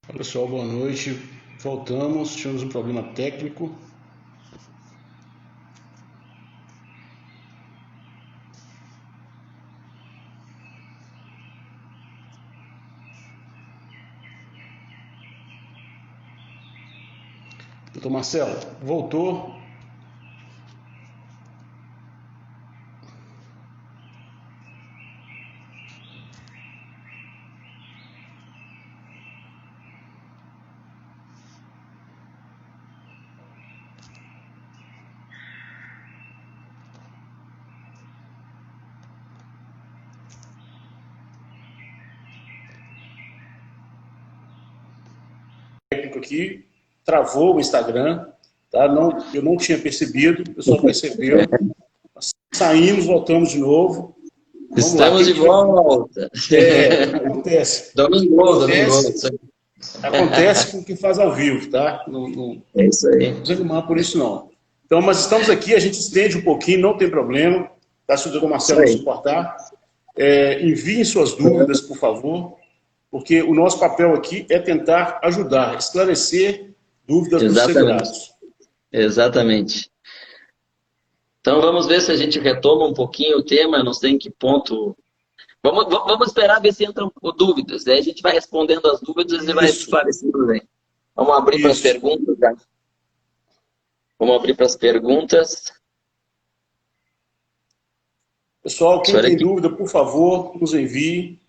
Olá pessoal, boa noite. Voltamos, tivemos um problema técnico. Doutor Marcelo, voltou. Técnico aqui, travou o Instagram, tá? Eu não tinha percebido, o pessoal percebeu. Saímos, voltamos de novo. Vamos lá. Estamos de volta. Acontece. Domingo. Acontece com quem faz ao vivo, tá? É isso aí. Não desanimar por isso, não. Então, mas estamos aqui, a gente estende um pouquinho, não tem problema. Tá? Se o doutor Marcelo não suportar, enviem suas dúvidas, por favor, porque o nosso papel aqui é tentar ajudar, esclarecer dúvidas dos segurados. Exatamente. Então vamos ver se a gente retoma um pouquinho o tema, não sei em que ponto. Vamos esperar ver se entram dúvidas. Aí a gente vai respondendo as dúvidas e vai esclarecendo bem. Vamos abrir para as perguntas. Já. Vamos abrir para as perguntas. Pessoal, quem tem dúvida, por favor, nos envie.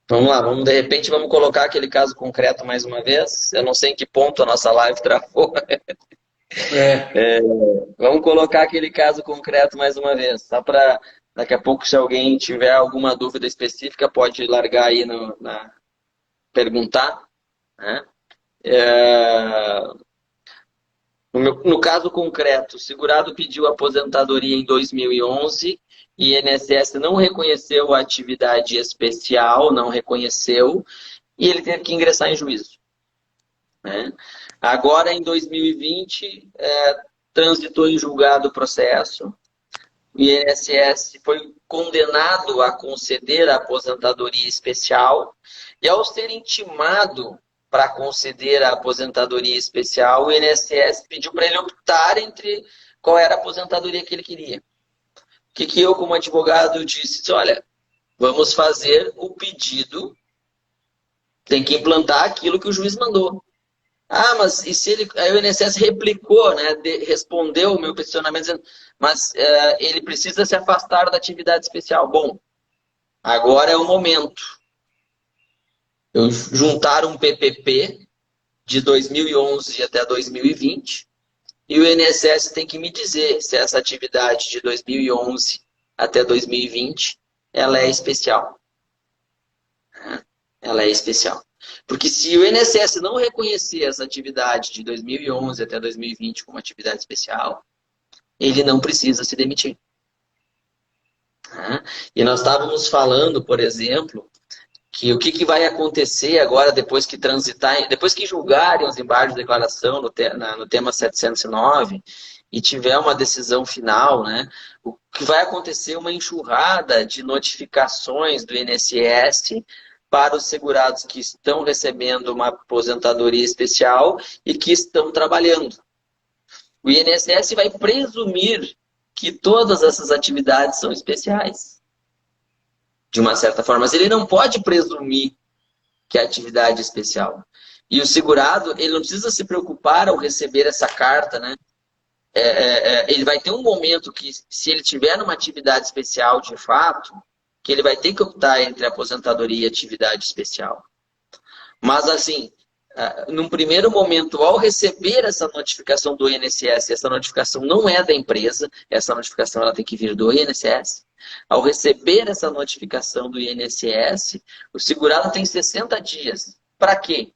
Vamos lá, de repente vamos colocar aquele caso concreto mais uma vez. Eu não sei em que ponto a nossa live travou. Vamos colocar aquele caso concreto mais uma vez. Só para daqui a pouco, se alguém tiver alguma dúvida específica, pode largar aí perguntar. Né? No caso concreto, o segurado pediu aposentadoria em 2011 e INSS não reconheceu a atividade especial, não reconheceu, e ele teve que ingressar em juízo. Né? Agora, em 2020, transitou em julgado o processo, o INSS foi condenado a conceder a aposentadoria especial, e ao ser intimado para conceder a aposentadoria especial, o INSS pediu para ele optar entre qual era a aposentadoria que ele queria. O que eu, como advogado, disse? Olha, vamos fazer o pedido, tem que implantar aquilo que o juiz mandou. Ah, mas e se ele... Aí o INSS replicou, né, respondeu o meu questionamento, dizendo, mas ele precisa se afastar da atividade especial. Bom, agora é o momento. Eu juntar um PPP de 2011 até 2020 e o INSS tem que me dizer se essa atividade de 2011 até 2020 ela é especial. Ela é especial. Porque se o INSS não reconhecer essa atividade de 2011 até 2020 como atividade especial, ele não precisa se demitir. E nós estávamos falando, por exemplo, que o que vai acontecer agora depois que transitar, depois que julgarem os embargos de declaração no tema 709 e tiver uma decisão final, né? O que vai acontecer é uma enxurrada de notificações do INSS para os segurados que estão recebendo uma aposentadoria especial e que estão trabalhando. O INSS vai presumir que todas essas atividades são especiais, de uma certa forma, mas ele não pode presumir que a atividade é especial. E o segurado, ele não precisa se preocupar ao receber essa carta, né? Ele vai ter um momento que, se ele tiver numa atividade especial de fato, que ele vai ter que optar entre aposentadoria e atividade especial. Mas, assim, num primeiro momento, ao receber essa notificação do INSS, essa notificação não é da empresa, essa notificação ela tem que vir do INSS. Ao receber essa notificação do INSS, o segurado tem 60 dias. Para quê?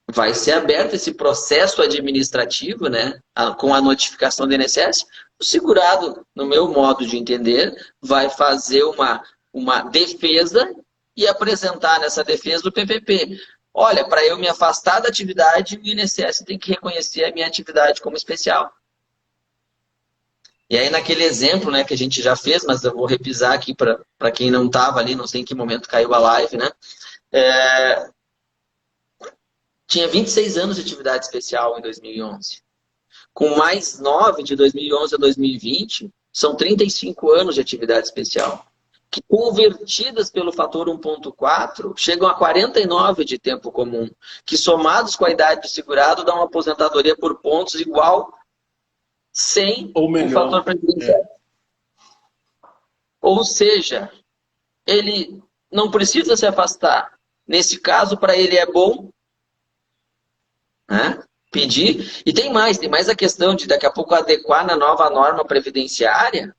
Vai ser aberto esse processo administrativo, né, com a notificação do INSS. O segurado, no meu modo de entender, vai fazer uma defesa e apresentar nessa defesa o PPP. olha, para eu me afastar da atividade, o INSS tem que reconhecer a minha atividade como especial. E aí, naquele exemplo, né, que a gente já fez, mas eu vou repisar aqui para quem não estava ali, não sei em que momento caiu a live, né? Tinha 26 anos de atividade especial em 2011. Com mais 9 de 2011 a 2020, são 35 anos de atividade especial, que convertidas pelo fator 1,4, chegam a 49 de tempo comum, que somados com a idade do segurado, dão uma aposentadoria por pontos igual sem o fator previdenciário. Ou seja, ele não precisa se afastar. Nesse caso, para ele é bom, né, pedir. E tem mais a questão de daqui a pouco adequar na nova norma previdenciária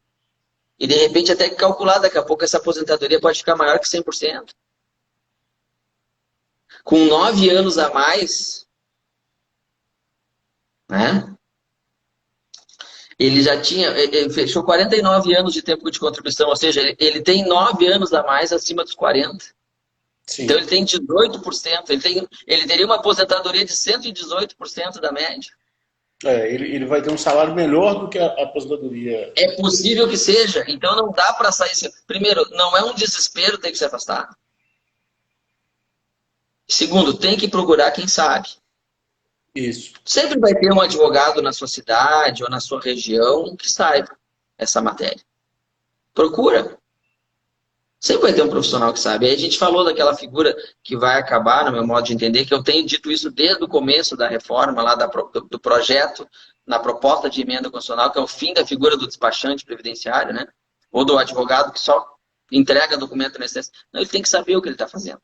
e de repente até calcular daqui a pouco essa aposentadoria pode ficar maior que 100%. Com 9 anos a mais, né? Ele já tinha, ele fechou 49 anos de tempo de contribuição, ou seja, ele tem 9 anos a mais acima dos 40. Sim. Então ele tem 18%, ele teria uma aposentadoria de 118% da média. Ele vai ter um salário melhor do que a aposentadoria. É possível que seja, então não dá para sair. Primeiro, não é um desespero ter que se afastar. Segundo, tem que procurar quem sabe. Isso. Sempre vai ter um advogado na sua cidade ou na sua região que saiba essa matéria. Procura. Sempre vai ter um profissional que sabe. Aí a gente falou daquela figura que vai acabar, no meu modo de entender, que eu tenho dito isso desde o começo da reforma, lá do projeto, na proposta de emenda constitucional, que é o fim da figura do despachante previdenciário, né? Ou do advogado que só entrega documento no INSS. Não, ele tem que saber o que ele está fazendo.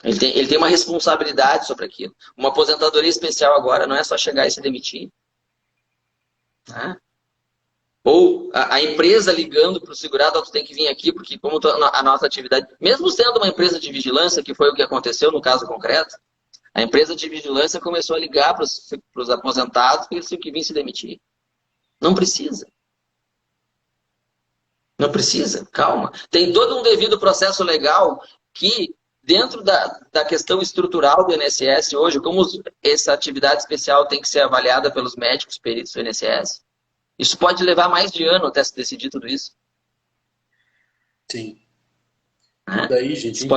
Ele tem uma responsabilidade sobre aquilo. Uma aposentadoria especial agora não é só chegar e se demitir. Né? Ou a empresa ligando para o segurado, tu tem que vir aqui, porque como a nossa atividade, mesmo sendo uma empresa de vigilância, que foi o que aconteceu no caso concreto, a empresa de vigilância começou a ligar para os aposentados que eles tinham que vir se demitir. Não precisa. Não precisa, calma. Tem todo um devido processo legal que, dentro da questão estrutural do INSS hoje, como essa atividade especial tem que ser avaliada pelos médicos peritos do INSS, isso pode levar mais de ano até se decidir tudo isso. Sim. Daí, gente,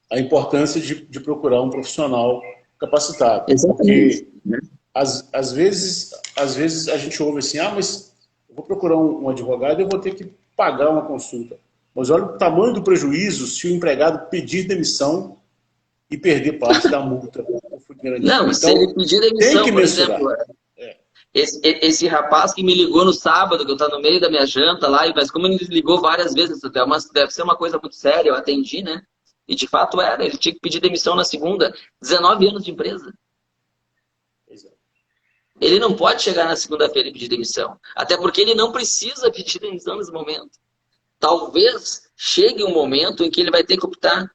a importância de procurar um profissional capacitado. Exatamente. Porque, às vezes a gente ouve assim, mas eu vou procurar um advogado e eu vou ter que pagar uma consulta. Mas olha o tamanho do prejuízo se o empregado pedir demissão e perder parte da multa. Não, então, se ele pedir demissão, por exemplo, esse rapaz que me ligou no sábado, que eu estava no meio da minha janta lá, mas como ele me ligou várias vezes, deve ser uma coisa muito séria, eu atendi, né? E de fato era, ele tinha que pedir demissão na segunda, 19 anos de empresa. Ele não pode chegar na segunda-feira e pedir demissão, até porque ele não precisa pedir demissão nesse momento. Talvez chegue um momento em que ele vai ter que optar,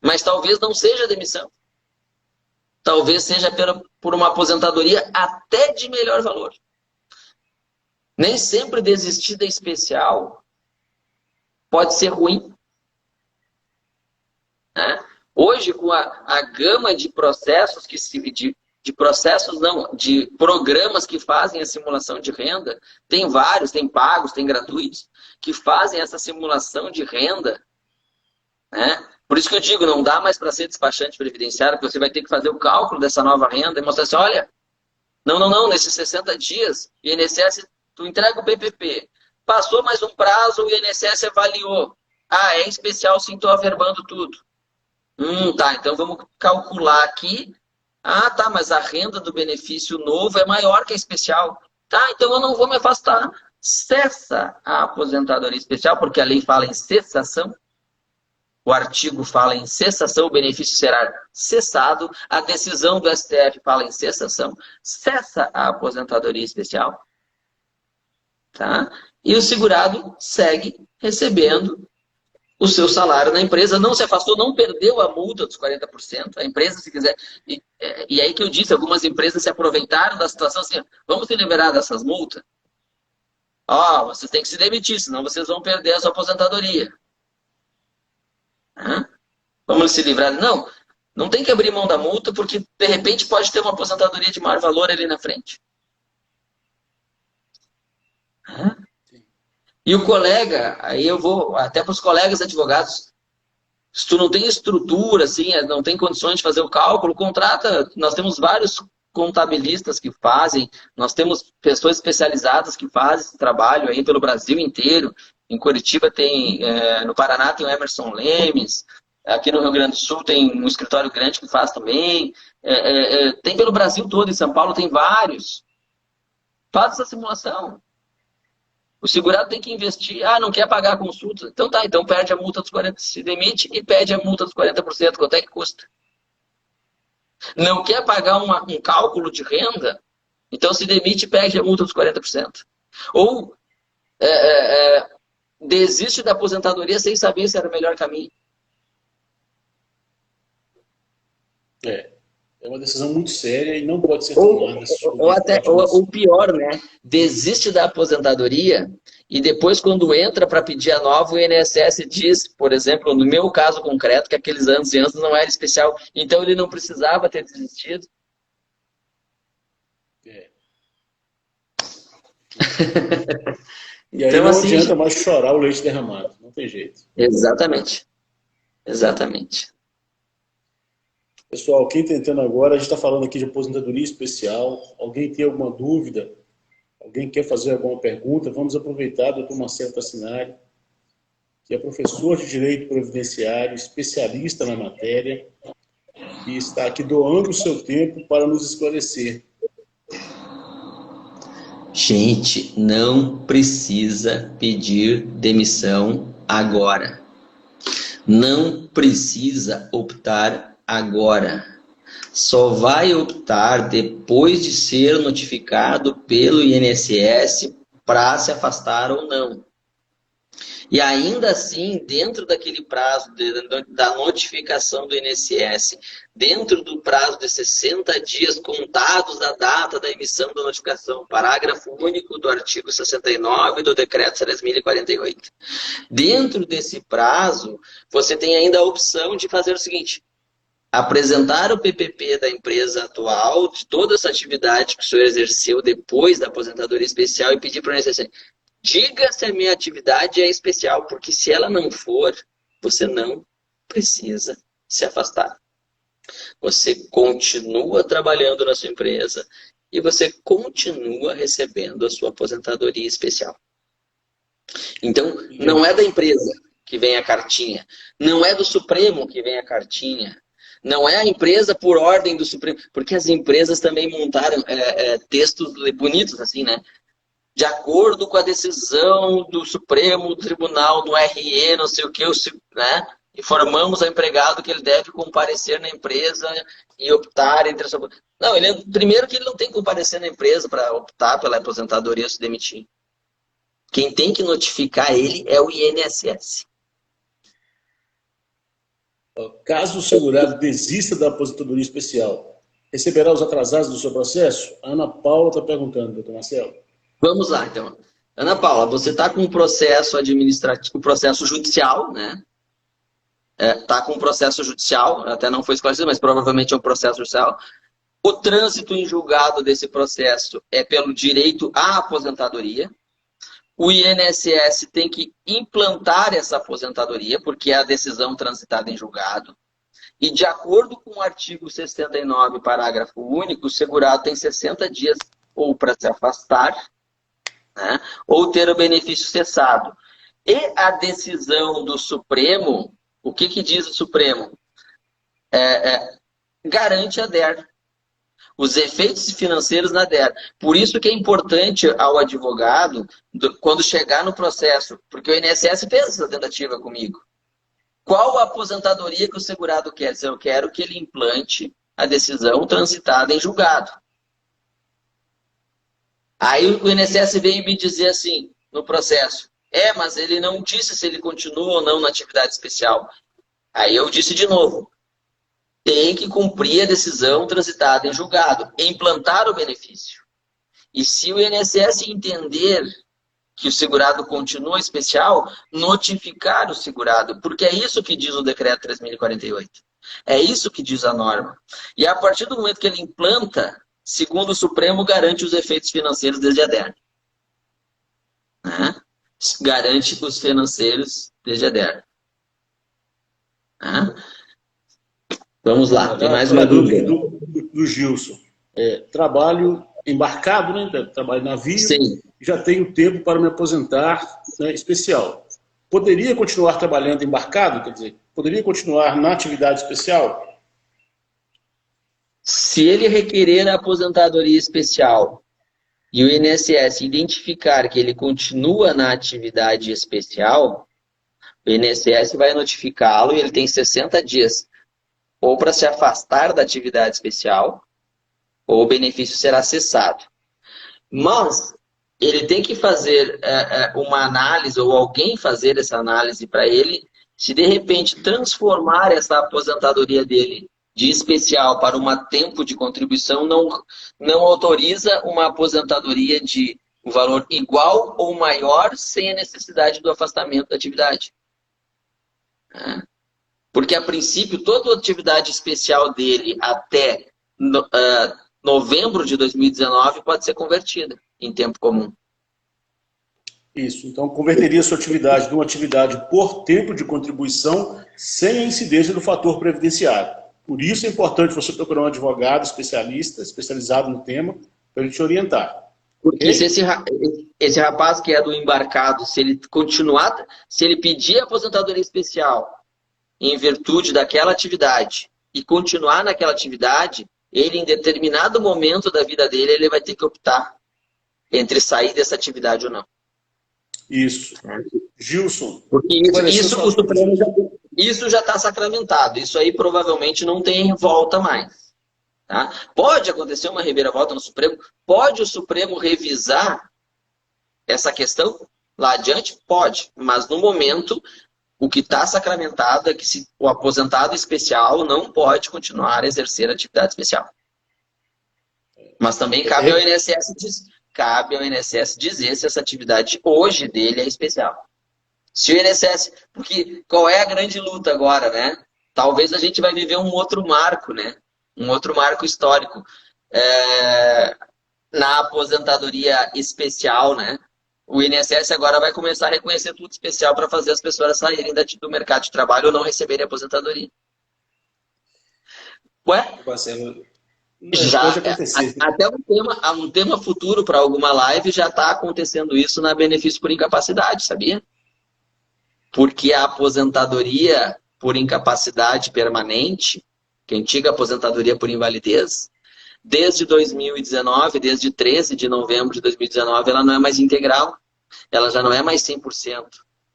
mas talvez não seja demissão. Talvez seja por uma aposentadoria até de melhor valor. Nem sempre desistir da especial pode ser ruim. Né? Hoje, com a gama de processos de programas que fazem a simulação de renda, tem vários, tem pagos, tem gratuitos, que fazem essa simulação de renda, né? Por isso que eu digo, não dá mais para ser despachante previdenciário, porque você vai ter que fazer o cálculo dessa nova renda e mostrar assim, olha, não, nesses 60 dias, INSS, tu entrega o PPP, passou mais um prazo, o INSS avaliou. É especial, sim, estou averbando tudo. Tá, então vamos calcular aqui. Tá, mas a renda do benefício novo é maior que a especial. Tá, então eu não vou me afastar. Cessa a aposentadoria especial, porque a lei fala em cessação. O artigo fala em cessação, o benefício será cessado. A decisão do STF fala em cessação. Cessa a aposentadoria especial. Tá? E o segurado segue recebendo o seu salário na empresa, não se afastou, não perdeu a multa dos 40%. A empresa, se quiser... E aí que eu disse, algumas empresas se aproveitaram da situação assim, vamos se liberar dessas multas? Vocês têm que se demitir, senão vocês vão perder a sua aposentadoria. Vamos se livrar. Não, não tem que abrir mão da multa, porque de repente pode ter uma aposentadoria de maior valor ali na frente. E o colega, aí eu vou até para os colegas advogados, se tu não tem estrutura, assim, não tem condições de fazer o cálculo, contrata, nós temos vários contabilistas que fazem, nós temos pessoas especializadas que fazem esse trabalho aí pelo Brasil inteiro. Em Curitiba tem, no Paraná tem o Emerson Lemes, aqui no Rio Grande do Sul tem um escritório grande que faz também, tem pelo Brasil todo, em São Paulo tem vários. Faz essa simulação. O segurado tem que investir. Ah, não quer pagar a consulta? Então tá, então perde a multa dos 40%, se demite e pede a multa dos 40%. Quanto é que custa? Não quer pagar um cálculo de renda? Então se demite e pede a multa dos 40%. Ou desiste da aposentadoria sem saber se era o melhor caminho. É uma decisão muito séria e não pode ser tomada. Ou pior, né? Desiste da aposentadoria e depois, quando entra para pedir a nova, o INSS diz, por exemplo, no meu caso concreto, que aqueles anos e anos não era especial, então ele não precisava ter desistido. E aí então, não assim, adianta mais chorar o leite derramado, não tem jeito. Exatamente. Exatamente. Pessoal, quem está entrando agora, a gente está falando aqui de aposentadoria especial. Alguém tem alguma dúvida? Alguém quer fazer alguma pergunta? Vamos aproveitar, doutor Marcelo Tassinari, que é professor de Direito Previdenciário, especialista na matéria, e está aqui doando o seu tempo para nos esclarecer. Gente, não precisa pedir demissão agora. Não precisa optar agora. Só vai optar depois de ser notificado pelo INSS para se afastar ou não. E ainda assim, dentro daquele prazo da notificação do INSS, dentro do prazo de 60 dias contados da data da emissão da notificação, parágrafo único do artigo 69 do Decreto 3.048. Dentro desse prazo, você tem ainda a opção de fazer o seguinte: apresentar o PPP da empresa atual, de toda essa atividade que o senhor exerceu depois da aposentadoria especial e pedir para o INSS: diga se a minha atividade é especial, porque se ela não for, você não precisa se afastar. Você continua trabalhando na sua empresa e você continua recebendo a sua aposentadoria especial. Então, não é da empresa que vem a cartinha, não é do Supremo que vem a cartinha, não é a empresa por ordem do Supremo, porque as empresas também montaram textos bonitos assim, né? De acordo com a decisão do Supremo Tribunal, do RE, não sei o que, né? Informamos ao empregado que ele deve comparecer na empresa e optar entre a sua... Não, primeiro que ele não tem que comparecer na empresa para optar pela aposentadoria ou se demitir. Quem tem que notificar ele é o INSS. Caso o segurado desista da aposentadoria especial, receberá os atrasados do seu processo? A Ana Paula está perguntando, doutor Marcelo. Vamos lá, então. Ana Paula, você está com um processo administrativo, processo judicial, né? Está com um processo judicial, até não foi esclarecido, mas provavelmente é um processo judicial. O trânsito em julgado desse processo é pelo direito à aposentadoria. O INSS tem que implantar essa aposentadoria, porque é a decisão transitada em julgado. E de acordo com o artigo 69, parágrafo único, o segurado tem 60 dias ou para se afastar, né, ou ter o benefício cessado. E a decisão do Supremo, o que diz o Supremo? Garante a DER. Os efeitos financeiros na DER. Por isso que é importante ao advogado, quando chegar no processo, porque o INSS fez essa tentativa comigo. Qual a aposentadoria que o segurado quer? Se eu quero que ele implante a decisão transitada em julgado. Aí o INSS veio me dizer assim, no processo: mas ele não disse se ele continua ou não na atividade especial. Aí eu disse de novo: tem que cumprir a decisão transitada em julgado, implantar o benefício. E se o INSS entender que o segurado continua especial, notificar o segurado, porque é isso que diz o decreto 3.048. É isso que diz a norma. E a partir do momento que ele implanta, segundo o Supremo, garante os efeitos financeiros desde a DER. Né? Garante os financeiros desde a DER. Né? Vamos lá, tem mais uma dúvida. Do Gilson. Trabalho embarcado, né? Trabalho navio. Sim. Já tenho tempo para me aposentar, né, especial. Poderia continuar trabalhando embarcado? Quer dizer, poderia continuar na atividade especial? Se ele requerer a aposentadoria especial e o INSS identificar que ele continua na atividade especial, o INSS vai notificá-lo e ele tem 60 dias ou para se afastar da atividade especial, ou o benefício será cessado. Mas ele tem que fazer uma análise, ou alguém fazer essa análise para ele, se de repente transformar essa aposentadoria dele de especial para um tempo de contribuição, não autoriza uma aposentadoria de um valor igual ou maior sem a necessidade do afastamento da atividade. Porque, a princípio, toda a atividade especial dele até novembro de 2019 pode ser convertida em tempo comum. Isso. Então, converteria a sua atividade de uma atividade por tempo de contribuição sem a incidência do fator previdenciário. Por isso é importante você procurar um advogado especialista, especializado no tema, para ele te orientar. Porque se esse rapaz que é do embarcado, se ele continuar, se ele pedir aposentadoria especial em virtude daquela atividade e continuar naquela atividade, ele, em determinado momento da vida dele, ele vai ter que optar entre sair dessa atividade ou não. Isso. Gilson. Porque isso já está sacramentado. Isso aí provavelmente não tem volta mais. Tá? Pode acontecer uma reviravolta no Supremo? Pode o Supremo revisar essa questão lá adiante? Pode. Mas no momento, o que está sacramentado é que o aposentado especial não pode continuar a exercer atividade especial. Mas também cabe ao INSS dizer se essa atividade hoje dele é especial. Se o INSS... Porque qual é a grande luta agora, né? Talvez a gente vai viver um outro marco, né? Um outro marco histórico. Na aposentadoria especial, né? O INSS agora vai começar a reconhecer tudo especial para fazer as pessoas saírem do mercado de trabalho ou não receberem aposentadoria. Ué? Já, até um tema futuro para alguma live já está acontecendo isso na benefício por incapacidade, sabia? Porque a aposentadoria por incapacidade permanente, que é a antiga aposentadoria por invalidez, desde 2019, desde 13 de novembro de 2019, ela não é mais integral. Ela já não é mais 100%.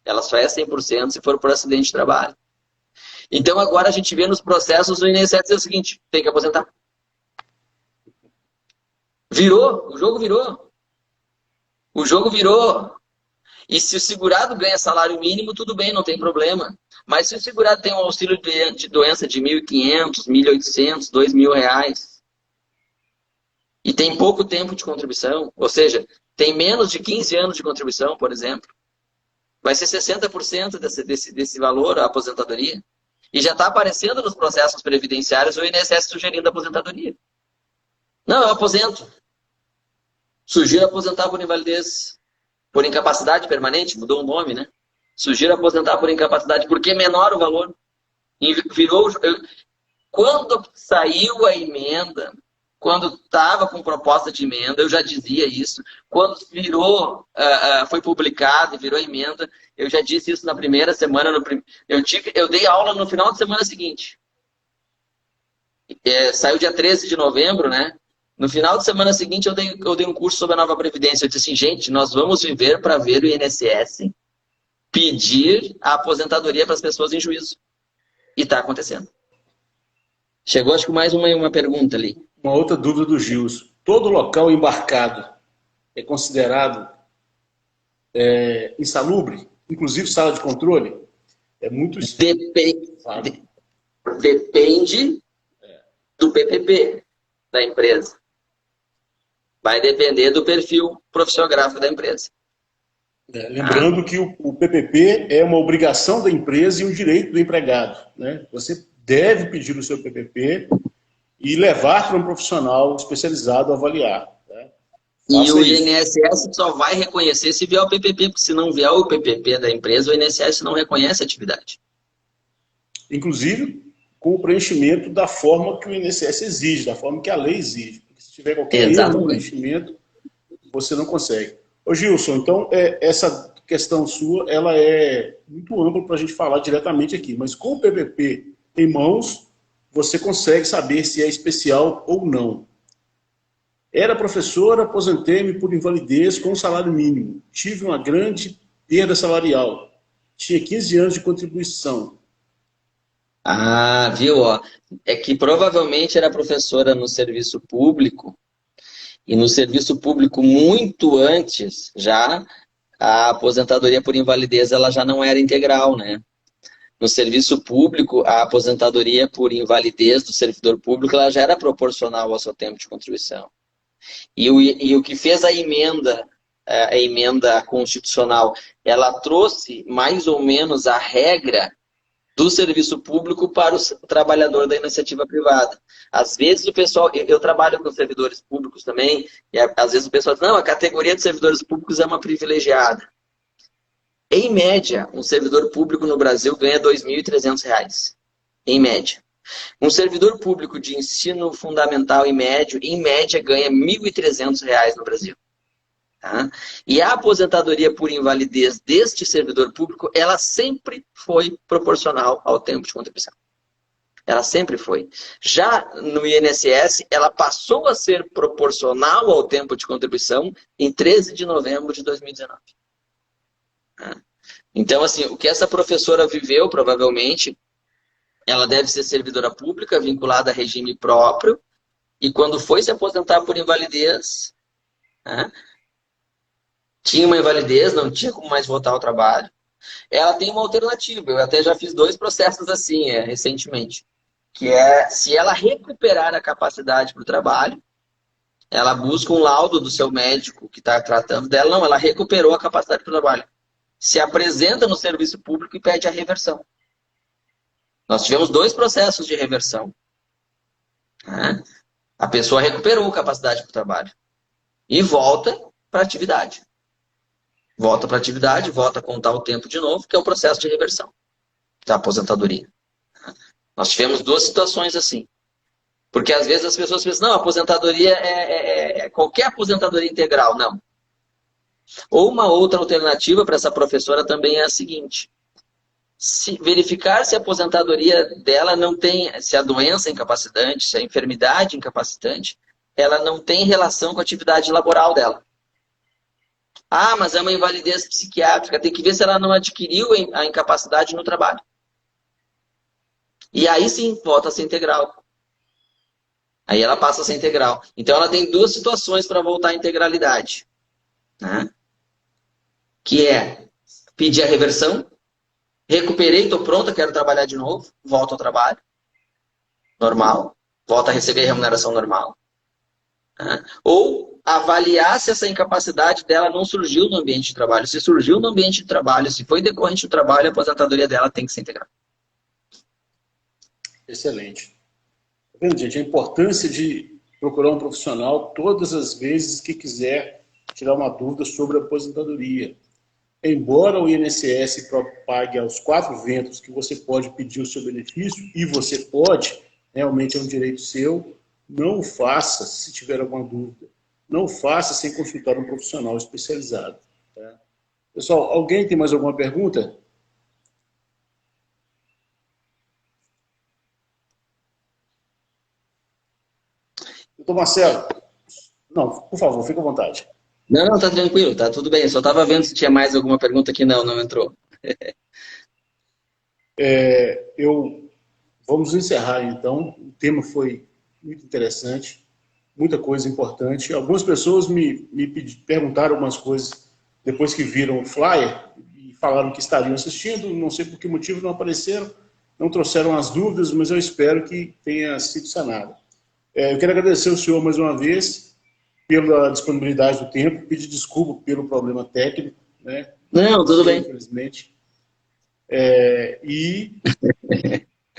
Ela só é 100% se for por acidente de trabalho. Então agora a gente vê nos processos do INSS dizer o seguinte, tem que aposentar. Virou, o jogo virou. O jogo virou. E se o segurado ganha salário mínimo, tudo bem, não tem problema. Mas se o segurado tem um auxílio de doença de R$ 1.500, R$ 1.800, R$ 2.000, e tem pouco tempo de contribuição, ou seja, tem menos de 15 anos de contribuição, por exemplo, vai ser 60% desse valor a aposentadoria. E já está aparecendo nos processos previdenciários o INSS sugerindo a aposentadoria. Não, eu aposento. Sugiro aposentar por invalidez, por incapacidade permanente, mudou o nome, né? Sugiro aposentar por incapacidade, porque é menor o valor. Quando saiu a emenda, quando estava com proposta de emenda, eu já dizia isso. Quando foi publicado e virou emenda, eu já disse isso na primeira semana. Eu dei aula no final de semana seguinte. Saiu dia 13 de novembro, né? No final de semana seguinte, eu dei um curso sobre a nova Previdência. Eu disse assim, gente, nós vamos viver para ver o INSS pedir a aposentadoria para as pessoas em juízo. E está acontecendo. Chegou, acho que mais uma pergunta ali. Uma outra dúvida do Gilson. Todo local embarcado é considerado insalubre? Inclusive sala de controle? É muito... Depende do PPP da empresa. Vai depender do perfil profissionográfico da empresa. Lembrando que o PPP é uma obrigação da empresa e um direito do empregado, né? Você deve pedir o seu PPP e levar para um profissional especializado a avaliar. Né? E Faça o isso. INSS só vai reconhecer se vier o PPP, porque se não vier o PPP da empresa, o INSS não reconhece a atividade. Inclusive, com o preenchimento da forma que o INSS exige, da forma que a lei exige. Porque se tiver qualquer erro no preenchimento, você não consegue. Ô Gilson, então, essa questão sua, ela é muito ampla para a gente falar diretamente aqui, mas com o PPP em mãos, você consegue saber se é especial ou não. Era professora, aposentei-me por invalidez com salário mínimo. Tive uma grande perda salarial. Tinha 15 anos de contribuição. Ah, viu? Ó. É que provavelmente era professora no serviço público, e no serviço público muito antes, já, a aposentadoria por invalidez ela já não era integral, né? No serviço público, a aposentadoria por invalidez do servidor público ela já era proporcional ao seu tempo de contribuição. E o que fez a emenda constitucional, ela trouxe mais ou menos a regra do serviço público para o trabalhador da iniciativa privada. Às vezes o pessoal, eu trabalho com servidores públicos também, e às vezes o pessoal diz, não, a categoria de servidores públicos é uma privilegiada. Em média, um servidor público no Brasil ganha R$ 2.300, em média. Um servidor público de ensino fundamental e médio, em média, ganha R$ 1.300 no Brasil. Tá? E a aposentadoria por invalidez deste servidor público, ela sempre foi proporcional ao tempo de contribuição. Ela sempre foi. Já no INSS, ela passou a ser proporcional ao tempo de contribuição em 13 de novembro de 2019. Tá? Então, assim, o que essa professora viveu, provavelmente, ela deve ser servidora pública, vinculada a regime próprio, e quando foi se aposentar por invalidez, né, tinha uma invalidez, não tinha como mais voltar ao trabalho. Ela tem uma alternativa, eu até já fiz 2 processos assim, recentemente, que é, se ela recuperar a capacidade para o trabalho, ela busca um laudo do seu médico que está tratando dela, não, ela recuperou a capacidade para o trabalho. Se apresenta no serviço público e pede a reversão. Nós tivemos 2 processos de reversão. Né? A pessoa recuperou a capacidade para o trabalho e volta para a atividade. Volta para a atividade, volta a contar o tempo de novo, que é o processo de reversão da aposentadoria. Nós tivemos 2 situações assim. Porque às vezes as pessoas pensam, não, a aposentadoria é qualquer aposentadoria integral. Não. Ou uma outra alternativa para essa professora também é a seguinte. Verificar se a aposentadoria dela não tem, se a doença é incapacitante, se a enfermidade é incapacitante, ela não tem relação com a atividade laboral dela. Ah, mas é uma invalidez psiquiátrica, tem que ver se ela não adquiriu a incapacidade no trabalho. E aí sim, volta a ser integral. Aí ela passa a ser integral. Então ela tem 2 situações para voltar à integralidade. Né? Que é pedir a reversão, recuperei, estou pronta, quero trabalhar de novo, volto ao trabalho, normal, volto a receber a remuneração normal. Né? Ou avaliar se essa incapacidade dela não surgiu no ambiente de trabalho. Se surgiu no ambiente de trabalho, se foi decorrente do trabalho, a aposentadoria dela tem que ser integral. Excelente. Tá vendo, gente? A importância de procurar um profissional todas as vezes que quiser tirar uma dúvida sobre a aposentadoria. Embora o INSS propague aos 4 ventos que você pode pedir o seu benefício, e você pode, realmente é um direito seu, não o faça se tiver alguma dúvida. Não o faça sem consultar um profissional especializado. Tá? Pessoal, alguém tem mais alguma pergunta? Doutor Marcelo, não, por favor, fique à vontade. Não, tá tranquilo, tá tudo bem. Eu só estava vendo se tinha mais alguma pergunta que não entrou. Vamos encerrar então. O tema foi muito interessante, muita coisa importante. Algumas pessoas me perguntaram algumas coisas depois que viram o flyer e falaram que estariam assistindo, não sei por que motivo não apareceram, não trouxeram as dúvidas, mas eu espero que tenha sido sanado. Eu quero agradecer ao senhor mais uma vez pela disponibilidade do tempo, pedir desculpa pelo problema técnico, né? Não, tudo bem. Infelizmente. E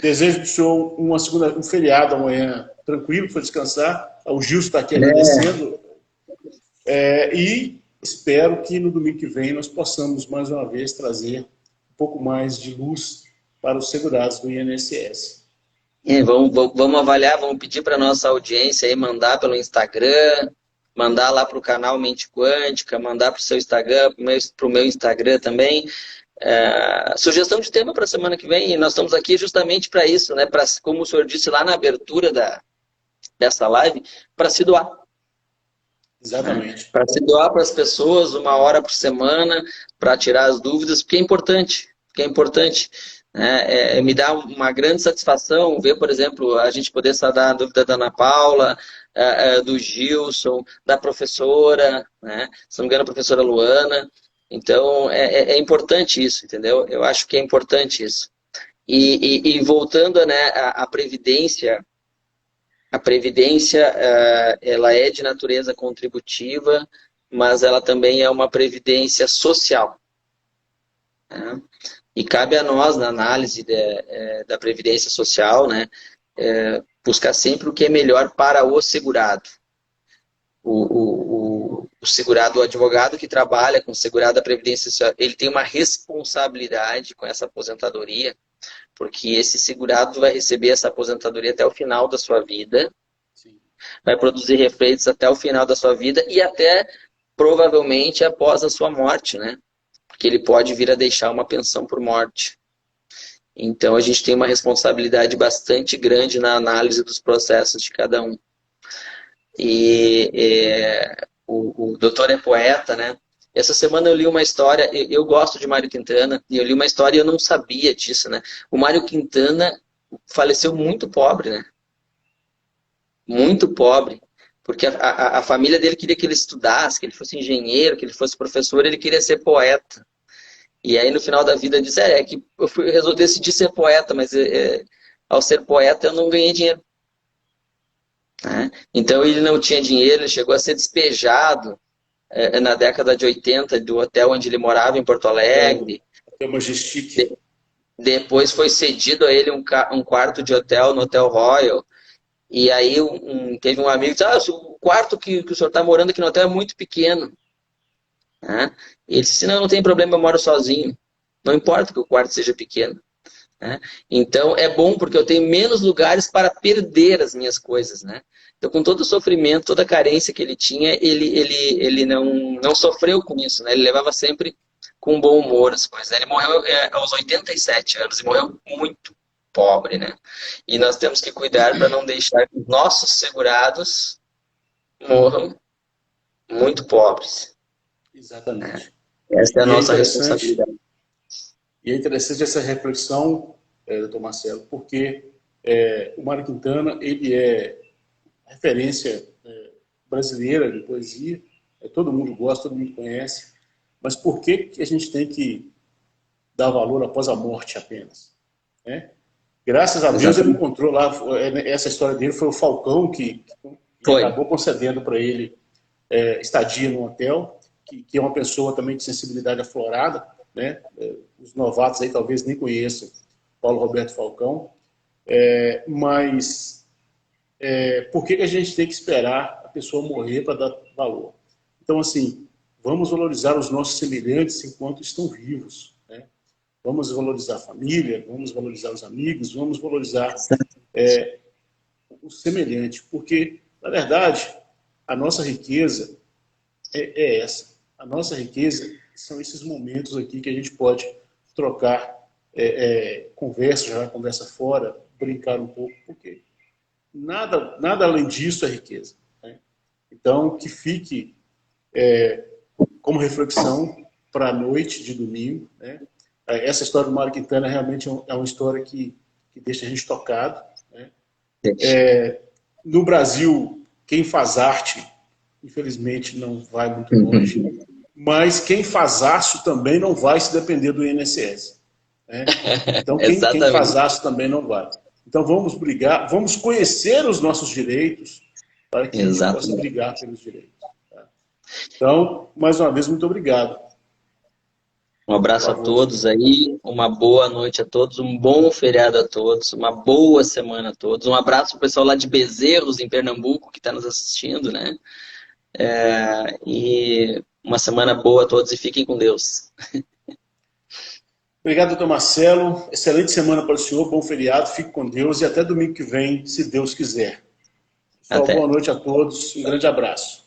desejo do senhor um feriado amanhã tranquilo para descansar. O Gilson está aqui agradecendo. E espero que no domingo que vem nós possamos mais uma vez trazer um pouco mais de luz para os segurados do INSS. Vamos avaliar, vamos pedir para a nossa audiência aí mandar pelo Instagram, mandar lá para o canal Mente Quântica, mandar para o seu Instagram, para o meu Instagram também. Sugestão de tema para a semana que vem, e nós estamos aqui justamente para isso, né? Como o senhor disse lá na abertura dessa live, para se doar. Exatamente. Para se doar para as pessoas 1 hora por semana, para tirar as dúvidas, porque é importante. Me dá uma grande satisfação ver, por exemplo, a gente poder sanar a dúvida da Ana Paula, do Gilson, da professora, né? Se não me engano, a professora Luana. Então, é importante isso, entendeu? Eu acho que é importante isso. E voltando, né, à Previdência, a Previdência, ela é de natureza contributiva, mas ela também é uma previdência social, né? E cabe a nós, na análise da Previdência Social, né, buscar sempre o que é melhor para o segurado. O segurado, o advogado que trabalha com o segurado da Previdência Social, ele tem uma responsabilidade com essa aposentadoria, porque esse segurado vai receber essa aposentadoria até o final da sua vida, sim, vai produzir refleitos até o final da sua vida e até, provavelmente, após a sua morte, né? Porque ele pode vir a deixar uma pensão por morte. Então, a gente tem uma responsabilidade bastante grande na análise dos processos de cada um. O doutor é poeta, né? Essa semana eu li uma história, eu gosto de Mário Quintana, e eu li uma história e eu não sabia disso, né? O Mário Quintana faleceu muito pobre, né? Muito pobre. Porque a família dele queria que ele estudasse, que ele fosse engenheiro, que ele fosse professor, ele queria ser poeta. E aí no final da vida disse, que eu decidi ser poeta, mas ao ser poeta eu não ganhei dinheiro. Então ele não tinha dinheiro, ele chegou a ser despejado na década de 80 do hotel onde ele morava em Porto Alegre. Hotel Majestic. Depois foi cedido a ele um quarto de hotel no Hotel Royal. E aí teve um amigo que disse, o quarto que o senhor está morando aqui no hotel é muito pequeno. E ele disse, não tem problema, eu moro sozinho. Não importa que o quarto seja pequeno. Então é bom porque eu tenho menos lugares para perder as minhas coisas, né? Então, com todo o sofrimento, toda a carência que ele tinha, ele não sofreu com isso, né? Ele levava sempre com bom humor as coisas. Ele morreu aos 87 anos e morreu muito pobre, né? E nós temos que cuidar para não deixar que os nossos segurados morram muito pobres. Exatamente. Essa é a nossa responsabilidade. E é interessante essa reflexão, doutor Marcelo, porque o Mário Quintana, ele é referência brasileira de poesia, todo mundo gosta, todo mundo conhece, mas por que a gente tem que dar valor após a morte apenas? Graças a Deus ele encontrou lá, essa história dele foi o Falcão que acabou concedendo para ele estadia no hotel, que é uma pessoa também de sensibilidade aflorada, né? Os novatos aí talvez nem conheçam Paulo Roberto Falcão, mas por que a gente tem que esperar a pessoa morrer para dar valor? Então, assim, vamos valorizar os nossos semelhantes enquanto estão vivos, né? Vamos valorizar a família, vamos valorizar os amigos, vamos valorizar o semelhante, porque, na verdade, a nossa riqueza é essa. A nossa riqueza são esses momentos aqui que a gente pode trocar conversa, jogar conversa fora, brincar um pouco, porque nada além disso é riqueza, né? Então, que fique como reflexão para a noite de domingo, né? Essa história do Mário Quintana realmente é uma história que deixa a gente tocado, né? No Brasil, quem faz arte, infelizmente, não vai muito longe, mas quem faz aço também não vai se depender do INSS, né? Então, quem faz aço também não vai. Então, vamos brigar, vamos conhecer os nossos direitos para que a gente possa brigar pelos direitos. Tá? Então, mais uma vez, muito obrigado. Um abraço a todos aí, uma boa noite a todos, um bom feriado a todos, uma boa semana a todos. Um abraço pro pessoal lá de Bezerros, em Pernambuco, que está nos assistindo, né? E uma semana boa a todos e fiquem com Deus. Obrigado, doutor Marcelo. Excelente semana para o senhor, bom feriado, fique com Deus e até domingo que vem, se Deus quiser. Pessoal, boa noite a todos, um grande abraço.